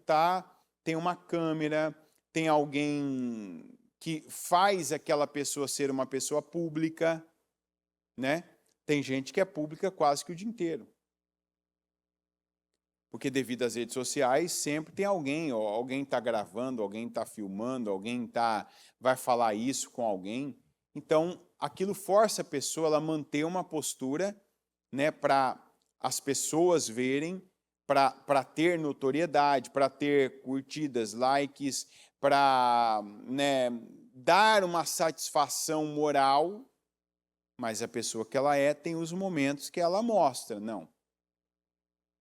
A: tem uma câmera, tem alguém que faz aquela pessoa ser uma pessoa pública, né? Tem gente que é pública quase que o dia inteiro. Porque devido às redes sociais, sempre tem alguém está gravando, alguém está filmando, vai falar isso com alguém. Então, aquilo força a pessoa a manter uma postura, né, para as pessoas verem, para ter notoriedade, para ter curtidas, likes, para, né, dar uma satisfação moral, mas a pessoa que ela tem os momentos que ela mostra, não.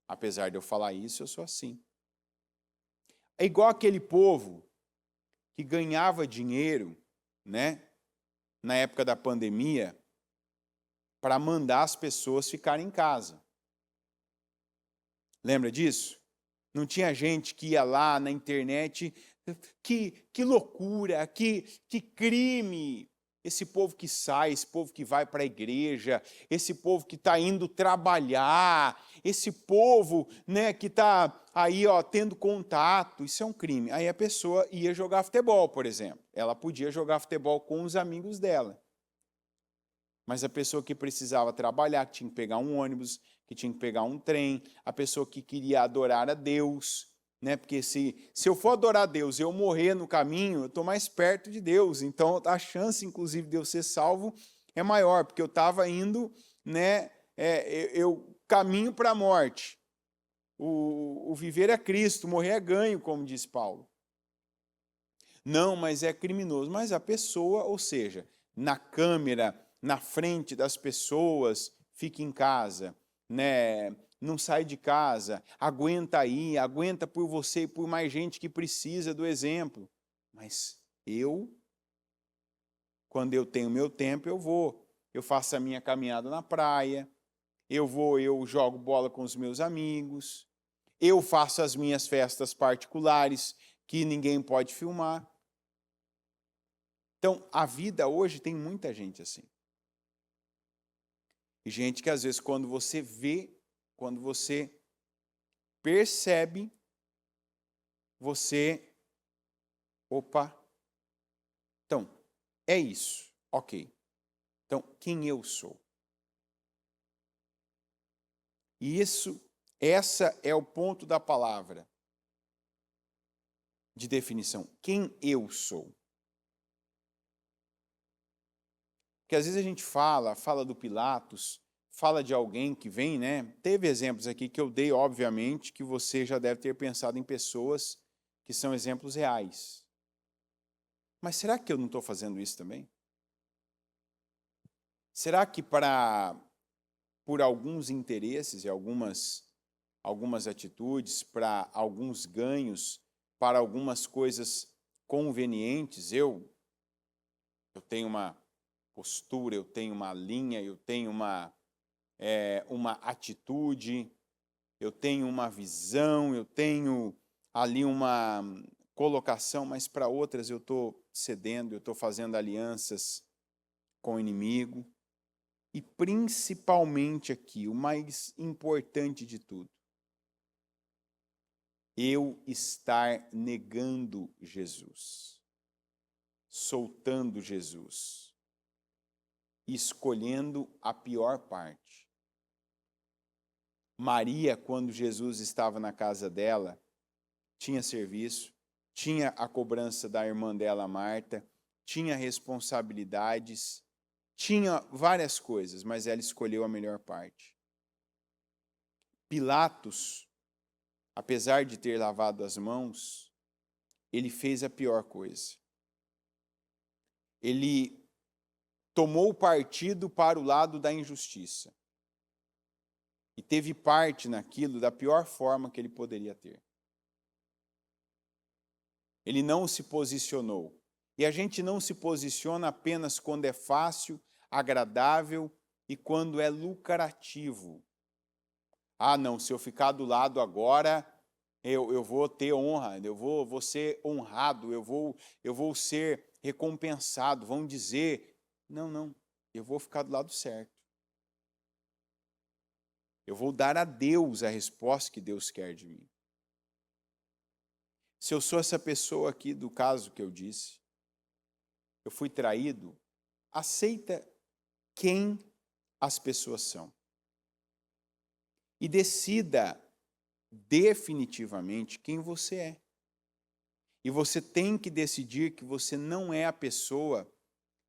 A: Apesar de eu falar isso, eu sou assim. É igual aquele povo que ganhava dinheiro, né, na época da pandemia, para mandar as pessoas ficarem em casa. Lembra disso? Não tinha gente que ia lá na internet, que loucura, que crime. Esse povo que sai, esse povo que vai para a igreja, esse povo que está indo trabalhar, esse povo, né, que está aí tendo contato, isso é um crime. Aí a pessoa ia jogar futebol, por exemplo. Ela podia jogar futebol com os amigos dela. Mas a pessoa que precisava trabalhar, que tinha que pegar um ônibus, que tinha que pegar um trem, a pessoa que queria adorar a Deus, né? Porque se eu for adorar a Deus e eu morrer no caminho, eu estou mais perto de Deus. Então, a chance, inclusive, de eu ser salvo é maior, porque eu estava indo, né? Eu caminho para a morte. O viver é Cristo, morrer é ganho, como diz Paulo. Não, mas é criminoso. Mas a pessoa, ou seja, na câmera, na frente das pessoas, fica em casa, né? Não sai de casa, aguenta aí, aguenta por você e por mais gente que precisa do exemplo. Mas quando eu tenho meu tempo, eu faço a minha caminhada na praia, eu jogo bola com os meus amigos, eu faço as minhas festas particulares que ninguém pode filmar. Então, a vida hoje tem muita gente assim. E gente que às vezes quando você vê, quando você percebe, opa, então, é isso, ok. Então, quem eu sou? E essa é o ponto da palavra de definição. Quem eu sou? Porque às vezes a gente fala do Pilatos, fala de alguém que vem, né? Teve exemplos aqui que eu dei, obviamente, que você já deve ter pensado em pessoas que são exemplos reais. Mas será que eu não estou fazendo isso também? Será que por alguns interesses e algumas atitudes, para alguns ganhos, para algumas coisas convenientes, eu tenho uma postura, eu tenho uma linha, eu tenho uma atitude, eu tenho uma visão, eu tenho ali uma colocação, mas para outras eu estou cedendo, eu estou fazendo alianças com o inimigo. E principalmente aqui, o mais importante de tudo, eu estar negando Jesus, soltando Jesus, escolhendo a pior parte. Maria, quando Jesus estava na casa dela, tinha serviço, tinha a cobrança da irmã dela, Marta, tinha responsabilidades, tinha várias coisas, mas ela escolheu a melhor parte. Pilatos, apesar de ter lavado as mãos, ele fez a pior coisa. Ele tomou partido para o lado da injustiça. e teve parte naquilo da pior forma que ele poderia ter. Ele não se posicionou. E a gente não se posiciona apenas quando é fácil, agradável e quando é lucrativo. Ah, não, se eu ficar do lado agora, eu vou ter honra, eu vou ser honrado, eu vou ser recompensado. Vão dizer, não, eu vou ficar do lado certo. Eu vou dar a Deus a resposta que Deus quer de mim. Se eu sou essa pessoa aqui do caso que eu disse, eu fui traído, aceita quem as pessoas são. E decida definitivamente quem você é. E você tem que decidir que você não é a pessoa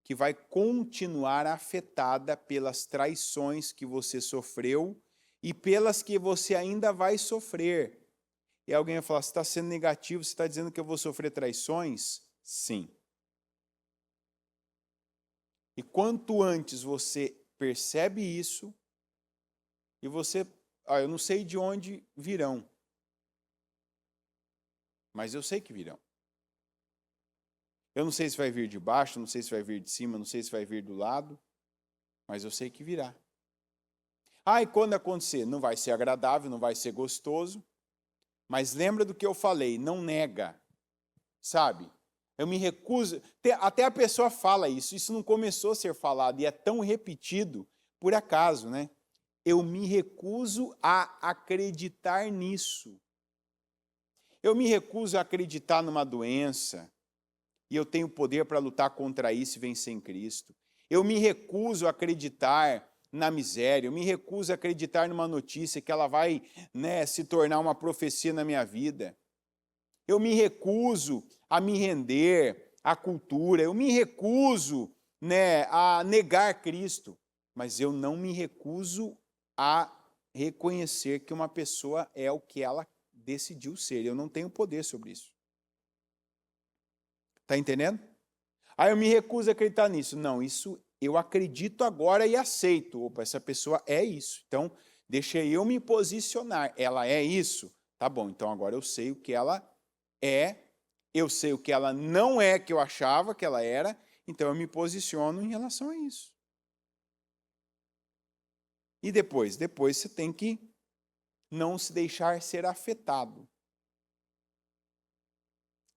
A: que vai continuar afetada pelas traições que você sofreu e pelas que você ainda vai sofrer. E alguém vai falar, você está sendo negativo, você está dizendo que eu vou sofrer traições? Sim. E quanto antes você percebe isso, e você, eu não sei de onde virão, mas eu sei que virão. Eu não sei se vai vir de baixo, não sei se vai vir de cima, não sei se vai vir do lado, mas eu sei que virá. E quando acontecer, não vai ser agradável, não vai ser gostoso, mas lembra do que eu falei, não nega, sabe? Eu me recuso, até a pessoa fala isso não começou a ser falado e é tão repetido por acaso, né? Eu me recuso a acreditar nisso. Eu me recuso a acreditar numa doença e eu tenho poder para lutar contra isso e vencer em Cristo. Eu me recuso a acreditar na miséria, eu me recuso a acreditar numa notícia que ela vai, se tornar uma profecia na minha vida. Eu me recuso a me render à cultura, eu me recuso, a negar Cristo, mas eu não me recuso a reconhecer que uma pessoa é o que ela decidiu ser. Eu não tenho poder sobre isso. Está entendendo? Eu me recuso a acreditar nisso. Não, isso eu acredito agora e aceito. Opa, essa pessoa é isso. Então, deixa eu me posicionar. Ela é isso? Tá bom, então agora eu sei o que ela é, eu sei o que ela não é que eu achava que ela era, então eu me posiciono em relação a isso. E depois você tem que não se deixar ser afetado.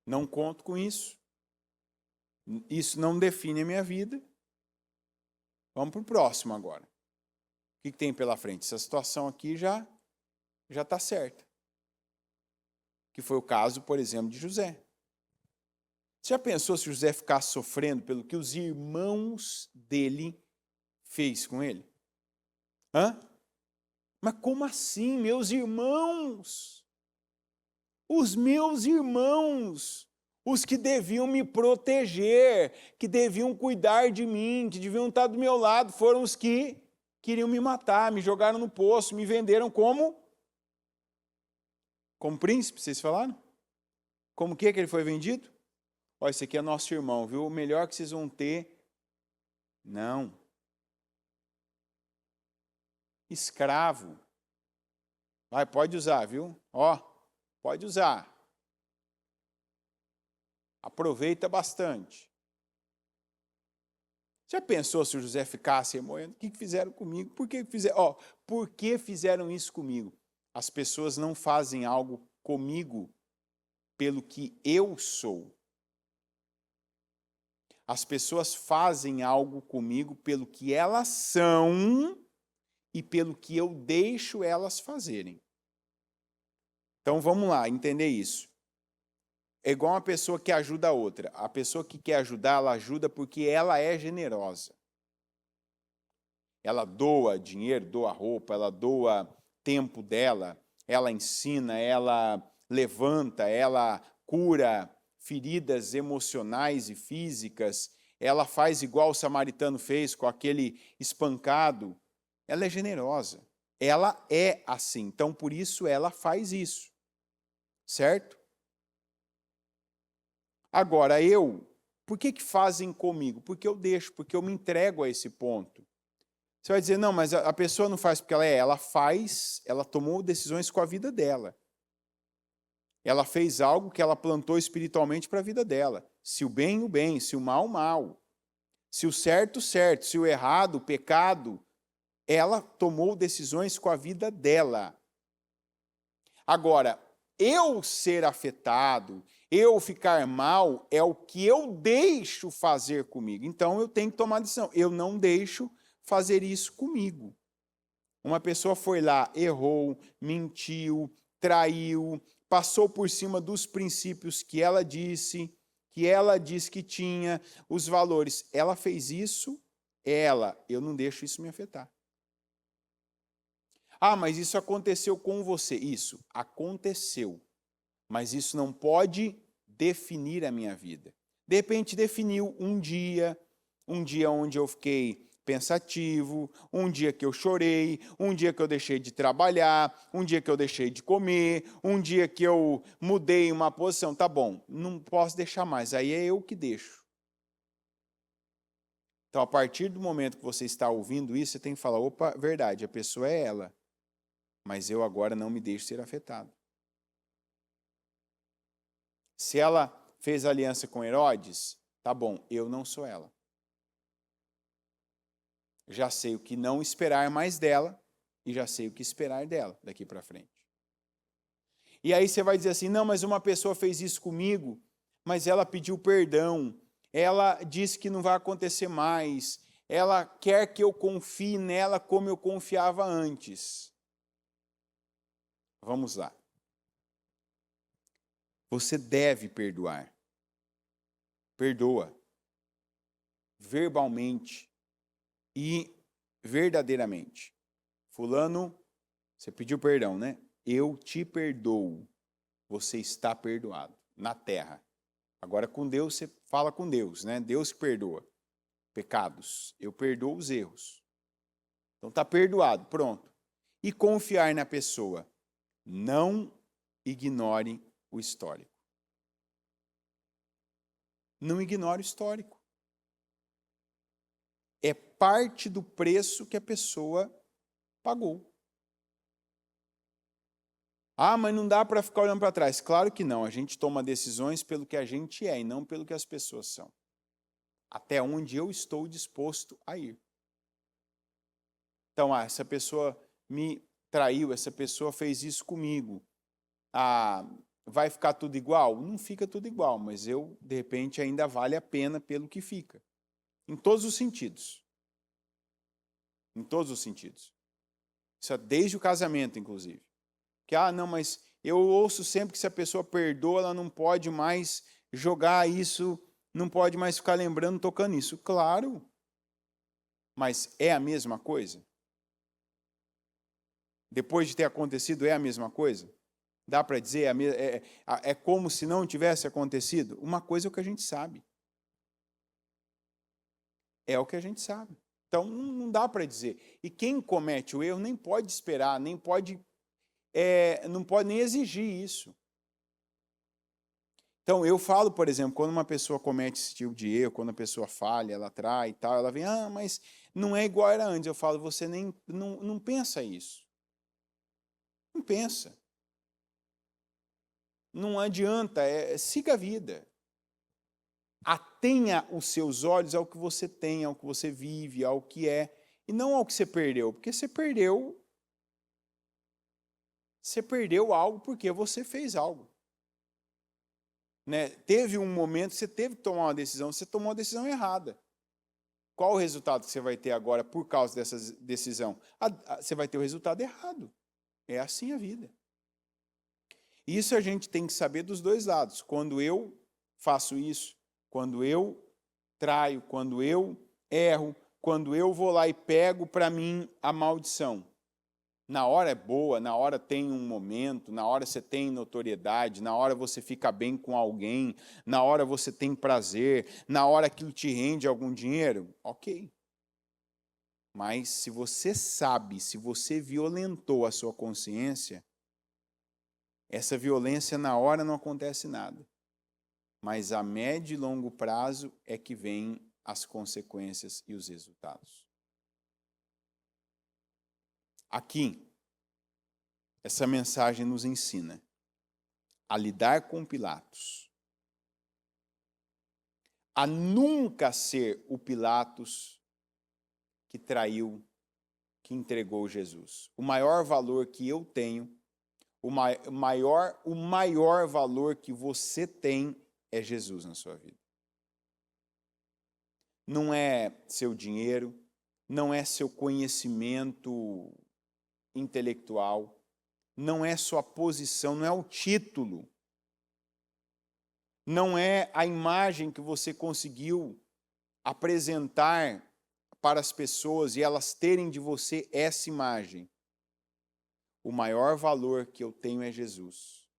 A: Não conto com isso. Isso não define a minha vida. Vamos para o próximo agora. O que tem pela frente? Essa situação aqui já está certa. Que foi o caso, por exemplo, de José. Você já pensou se José ficasse sofrendo pelo que os irmãos dele fez com ele? Mas como assim, meus irmãos? Os meus irmãos, os que deviam me proteger, que deviam cuidar de mim, que deviam estar do meu lado, foram os que queriam me matar, me jogaram no poço, me venderam como príncipe, vocês falaram? Como que ele foi vendido? Olha, esse aqui é nosso irmão, viu? O melhor que vocês vão ter. Não. Escravo. Pode usar, viu? Pode usar. Aproveita bastante. Já pensou se o José ficasse remoendo? O que fizeram comigo? Por que fizeram isso comigo? As pessoas não fazem algo comigo pelo que eu sou. As pessoas fazem algo comigo pelo que elas são e pelo que eu deixo elas fazerem. Então vamos lá, entender isso. É igual uma pessoa que ajuda a outra. A pessoa que quer ajudar, ela ajuda porque ela é generosa. Ela doa dinheiro, doa roupa, ela doa tempo dela, ela ensina, ela levanta, ela cura feridas emocionais e físicas, ela faz igual o samaritano fez com aquele espancado. Ela é generosa, ela é assim, então por isso ela faz isso, certo? Agora por que fazem comigo? Porque eu deixo, porque eu me entrego a esse ponto. Você vai dizer, não, mas a pessoa não faz porque ela faz, ela tomou decisões com a vida dela. Ela fez algo que ela plantou espiritualmente para a vida dela. Se o bem, o bem, se o mal, o mal. Se o certo, o certo, se o errado, o pecado. Ela tomou decisões com a vida dela. Agora, eu ser afetado, eu ficar mal, é o que eu deixo fazer comigo. Então eu tenho que tomar decisão. Eu não deixo fazer isso comigo. Uma pessoa foi lá, errou, mentiu, traiu, passou por cima dos princípios que ela disse que tinha, os valores. Ela fez isso, eu não deixo isso me afetar. Ah, mas isso aconteceu com você. Isso aconteceu, mas isso não pode definir a minha vida. De repente definiu um dia onde eu fiquei pensativo, um dia que eu chorei, um dia que eu deixei de trabalhar, um dia que eu deixei de comer, um dia que eu mudei uma posição. Tá bom, não posso deixar mais, aí é eu que deixo. Então, a partir do momento que você está ouvindo isso, você tem que falar, opa, verdade, a pessoa é ela, mas eu agora não me deixo ser afetado. Se ela fez aliança com Herodes, tá bom, eu não sou ela. Já sei o que não esperar mais dela e já sei o que esperar dela daqui para frente. E aí você vai dizer assim, não, mas uma pessoa fez isso comigo, mas ela pediu perdão, ela disse que não vai acontecer mais, ela quer que eu confie nela como eu confiava antes. Vamos lá. Você deve perdoar. Perdoa. Verbalmente e verdadeiramente. Fulano, você pediu perdão, né? Eu te perdoo. Você está perdoado na terra. Agora com Deus, você fala com Deus, né? Deus que perdoa pecados. Eu perdoo os erros. Então está perdoado, pronto. E confiar na pessoa. Não ignore o histórico. Não ignore o histórico. É parte do preço que a pessoa pagou. Ah, mas não dá para ficar olhando para trás. Claro que não. A gente toma decisões pelo que a gente é e não pelo que as pessoas são. Até onde eu estou disposto a ir. Então, essa pessoa me traiu, essa pessoa fez isso comigo. Vai ficar tudo igual? Não fica tudo igual, mas de repente, ainda vale a pena pelo que fica. Em todos os sentidos. Em todos os sentidos. Isso é desde o casamento, inclusive. Que, não, mas eu ouço sempre que se a pessoa perdoa, ela não pode mais jogar isso, não pode mais ficar lembrando, tocando isso. Claro, mas é a mesma coisa? Depois de ter acontecido, é a mesma coisa? Dá para dizer, é como se não tivesse acontecido? Uma coisa é o que a gente sabe. É o que a gente sabe. Então, não dá para dizer. E quem comete o erro nem pode esperar, nem pode não pode nem exigir isso. Então, eu falo, por exemplo, quando uma pessoa comete esse tipo de erro, quando a pessoa falha, ela trai e tal, ela vem, mas não é igual era antes. Eu falo, você não pensa isso. Não pensa. Não adianta, siga a vida. Atenha os seus olhos ao que você tem, ao que você vive, ao que é, e não ao que você perdeu, porque você perdeu algo porque você fez algo. Né? Teve um momento que você teve que tomar uma decisão, você tomou a decisão errada. Qual o resultado que você vai ter agora por causa dessa decisão? Você vai ter o resultado errado. É assim a vida. Isso a gente tem que saber dos dois lados. Quando eu faço isso, quando eu traio, quando eu erro, quando eu vou lá e pego para mim a maldição. Na hora é boa, na hora tem um momento, na hora você tem notoriedade, na hora você fica bem com alguém, na hora você tem prazer, na hora aquilo te rende algum dinheiro, ok. Mas se você sabe, se você violentou a sua consciência, essa violência na hora não acontece nada. Mas a médio e longo prazo é que vem as consequências e os resultados. Aqui, essa mensagem nos ensina a lidar com Pilatos, a nunca ser o Pilatos que traiu, que entregou Jesus. O maior valor que eu tenho, o maior valor que você tem é Jesus na sua vida. Não é seu dinheiro, não é seu conhecimento intelectual, não é sua posição, não é o título, não é a imagem que você conseguiu apresentar para as pessoas e elas terem de você essa imagem. O maior valor que eu tenho é Jesus.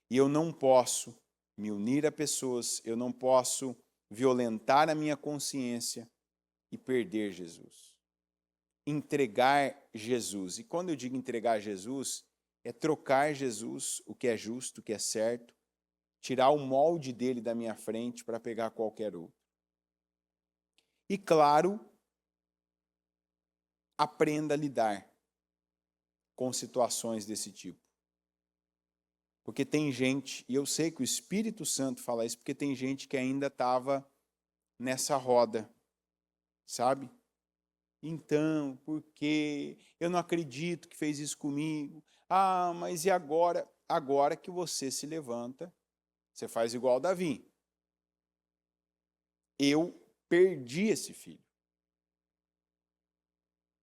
A: E eu não posso me unir a pessoas, eu não posso violentar a minha consciência e perder Jesus. Entregar Jesus. E quando eu digo entregar Jesus, é trocar Jesus, o que é justo, o que é certo, tirar o molde dele da minha frente para pegar qualquer outro. E claro, aprenda a lidar com situações desse tipo. Porque tem gente, e eu sei que o Espírito Santo fala isso, porque tem gente que ainda estava nessa roda, sabe? Então, por quê? Eu não acredito que fez isso comigo. Ah, mas e agora? Agora que você se levanta, você faz igual Davi. Eu perdi esse filho.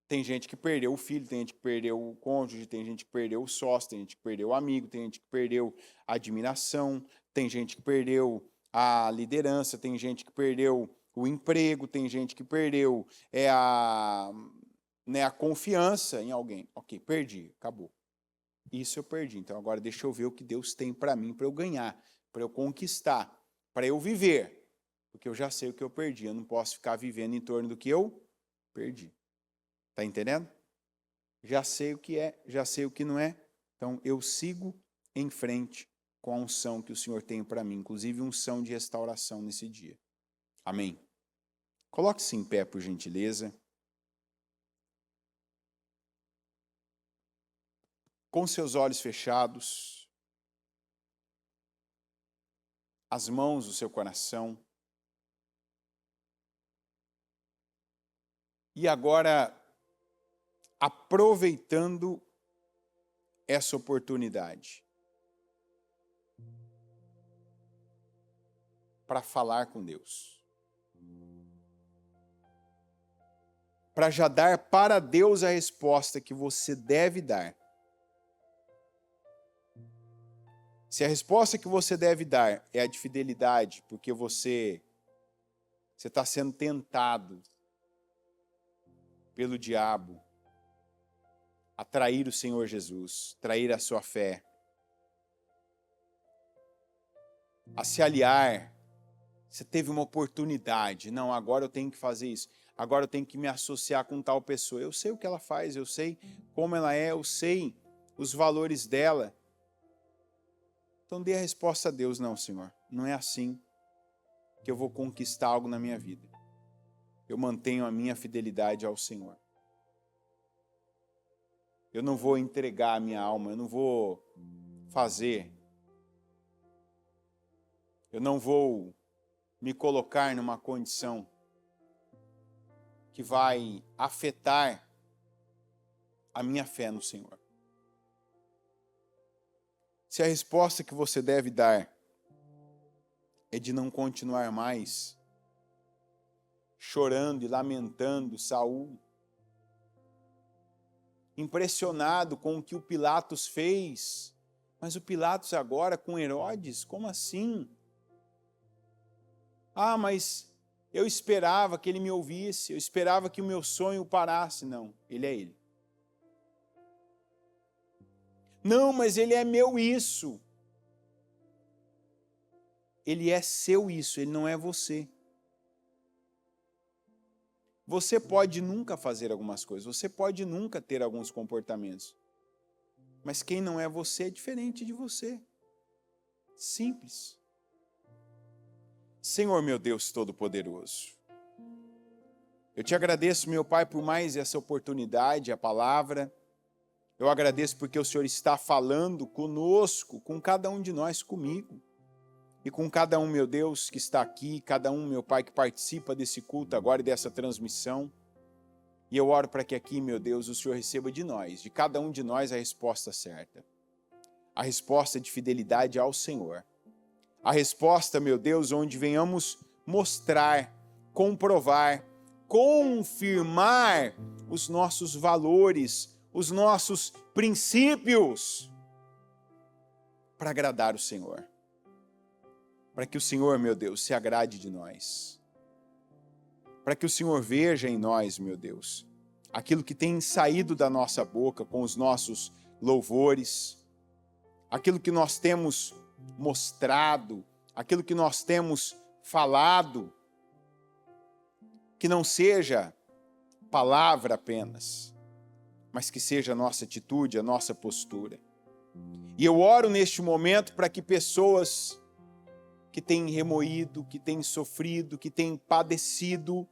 A: Tem gente que perdeu o filho, tem gente que perdeu o cônjuge, tem gente que perdeu o sócio, tem gente que perdeu o amigo, tem gente que perdeu a admiração, tem gente que perdeu a liderança, tem gente que perdeu o emprego, tem gente que perdeu a confiança em alguém. Ok, perdi, acabou. Isso eu perdi. Então agora deixa eu ver o que Deus tem para mim, para eu ganhar, para eu conquistar, para eu viver. Porque eu já sei o que eu perdi, eu não posso ficar vivendo em torno do que eu perdi. Está entendendo? Já sei o que é, já sei o que não é. Então eu sigo em frente com a unção que o Senhor tem para mim, inclusive unção de restauração nesse dia. Amém? Coloque-se em pé, por gentileza. Com seus olhos fechados, as mãos do seu coração. E agora, aproveitando essa oportunidade para falar com Deus, para já dar para Deus a resposta que você deve dar. Se a resposta que você deve dar é a de fidelidade, porque você está sendo tentado pelo diabo a trair o Senhor Jesus, trair a sua fé, a se aliar. Você teve uma oportunidade, não, agora eu tenho que fazer isso, agora eu tenho que me associar com tal pessoa. Eu sei o que ela faz, eu sei como ela é, eu sei os valores dela. Então dê a resposta a Deus, não, Senhor, não é assim que eu vou conquistar algo na minha vida. Eu mantenho a minha fidelidade ao Senhor. Eu não vou entregar a minha alma, eu não vou fazer, eu não vou me colocar numa condição que vai afetar a minha fé no Senhor. Se a resposta que você deve dar é de não continuar mais chorando e lamentando Saul, impressionado com o que o Pilatos fez, mas o Pilatos agora com Herodes, como assim? Ah, mas eu esperava que ele me ouvisse, eu esperava que o meu sonho parasse. Não, ele é ele. Não, mas ele é meu isso. Ele é seu isso, ele não é você. Você pode nunca fazer algumas coisas, você pode nunca ter alguns comportamentos. Mas quem não é você é diferente de você. Simples. Senhor meu Deus Todo-Poderoso, Eu te agradeço, meu Pai, por mais essa oportunidade, a palavra. Eu agradeço porque o Senhor está falando conosco, com cada um de nós, comigo. E com cada um, meu Deus, que está aqui, cada um, meu Pai, que participa desse culto agora e dessa transmissão. E eu oro para que aqui, meu Deus, o Senhor receba de nós, de cada um de nós, a resposta certa. A resposta de fidelidade ao Senhor. A resposta, meu Deus, onde venhamos mostrar, comprovar, confirmar os nossos valores, os nossos princípios, para agradar o Senhor. Para que o Senhor, meu Deus, se agrade de nós. Para que o Senhor veja em nós, meu Deus, aquilo que tem saído da nossa boca com os nossos louvores, aquilo que nós temos mostrado, aquilo que nós temos falado, que não seja palavra apenas, mas que seja a nossa atitude, a nossa postura. E eu oro neste momento para que pessoas que têm remoído, que têm sofrido, que têm padecido,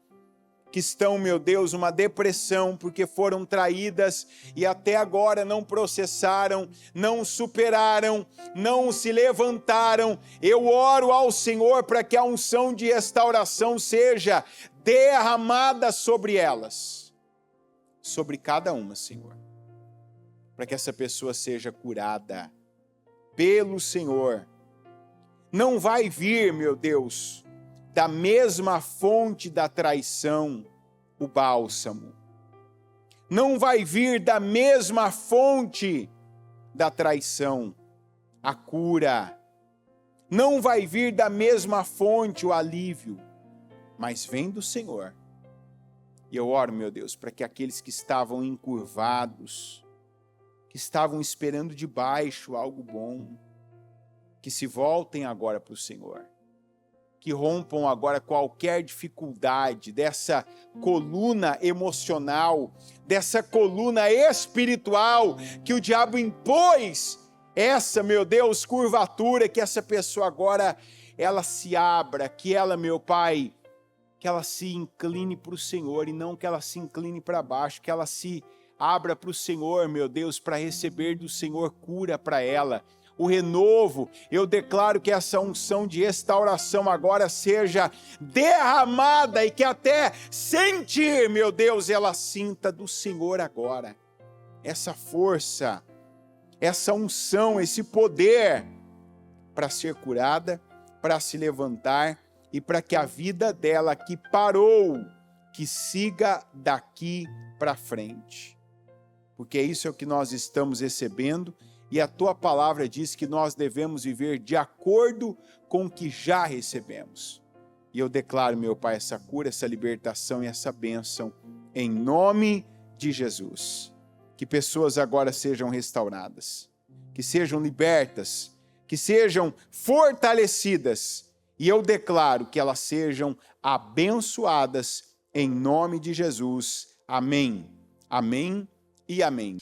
A: que estão, meu Deus, uma depressão porque foram traídas e até agora não processaram, não superaram, não se levantaram. Eu oro ao Senhor para que a unção de restauração seja derramada sobre elas, sobre cada uma, Senhor, para que essa pessoa seja curada pelo Senhor. Não vai vir, meu Deus, da mesma fonte da traição, o bálsamo. Não vai vir da mesma fonte da traição, a cura. Não vai vir da mesma fonte o alívio, mas vem do Senhor. E eu oro, meu Deus, para que aqueles que estavam encurvados, que estavam esperando de baixo algo bom, que se voltem agora para o Senhor. Que rompam agora qualquer dificuldade dessa coluna emocional, dessa coluna espiritual que o diabo impôs, essa, meu Deus, curvatura, que essa pessoa agora, ela se abra, que ela, meu Pai, que ela se incline para o Senhor e não que ela se incline para baixo, que ela se abra para o Senhor, meu Deus, para receber do Senhor cura para ela. O renovo, eu declaro que essa unção de restauração agora seja derramada e que até sentir, meu Deus, ela sinta do Senhor agora. Essa força, essa unção, esse poder para ser curada, para se levantar e para que a vida dela que parou, que siga daqui para frente. Porque isso é o que nós estamos recebendo. E a tua palavra diz que nós devemos viver de acordo com o que já recebemos. E eu declaro, meu Pai, essa cura, essa libertação e essa bênção em nome de Jesus. Que pessoas agora sejam restauradas, que sejam libertas, que sejam fortalecidas. E eu declaro que elas sejam abençoadas em nome de Jesus. Amém, amém e amém.